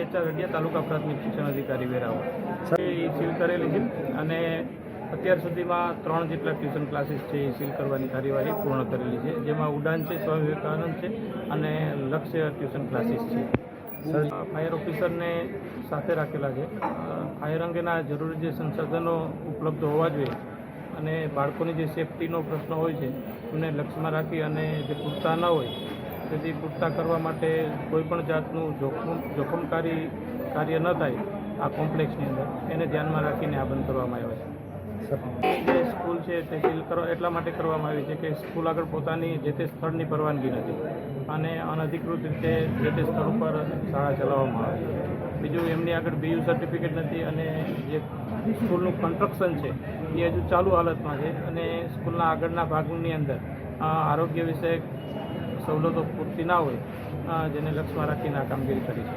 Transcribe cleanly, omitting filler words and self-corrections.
HR રડિયા તાલુકા પ્રાથમિક શિક્ષણ અધિકારી વેરાવળ એ સીલ કરેલી છે અને અત્યાર સુધીમાં 3 જેટલા ટ્યુશન ક્લાસીસ છે એ સીલ કરવાની કાર્યવાહી પૂર્ણ કરેલી છે, જેમાં ઉડાન છે, સ્વામી વિવેકાનંદ છે અને લક્ષ્ય ટ્યુશન ક્લાસીસ છે. ફાયર ઓફિસરને સાથે રાખેલા છે. ફાયર અંગેના જરૂરી જે સંસાધનો ઉપલબ્ધ હોવા જોઈએ અને બાળકોની જે સેફટીનો પ્રશ્ન હોય છે એને લક્ષ્યમાં રાખી અને જે પૂરતા ન હોય તેથી પૂરતા કરવા માટે કોઈપણ જાતનું જોખમકારી કાર્ય ન થાય આ કોમ્પ્લેક્સની અંદર એને ધ્યાનમાં રાખીને આ બંધ કરવામાં આવ્યો છે. જે સ્કૂલ છે તે સીલ કરવા એટલા માટે કરવામાં આવી છે કે સ્કૂલ આગળ પોતાની જે તે સ્થળની પરવાનગી નથી અને અનધિકૃત રીતે જે તે સ્થળ ઉપર શાળા ચલાવવામાં આવે છે. બીજું એમની આગળ BU સર્ટિફિકેટ નથી અને જે સ્કૂલનું કન્સ્ટ્રક્શન છે એ હજુ ચાલુ હાલતમાં છે અને સ્કૂલના આગળના ભાગની અંદર આરોગ્ય વિષયક સવલતો પૂરતી ના હોય જેને લક્ષ્યમાં રાખીને આ કામગીરી કરી છે.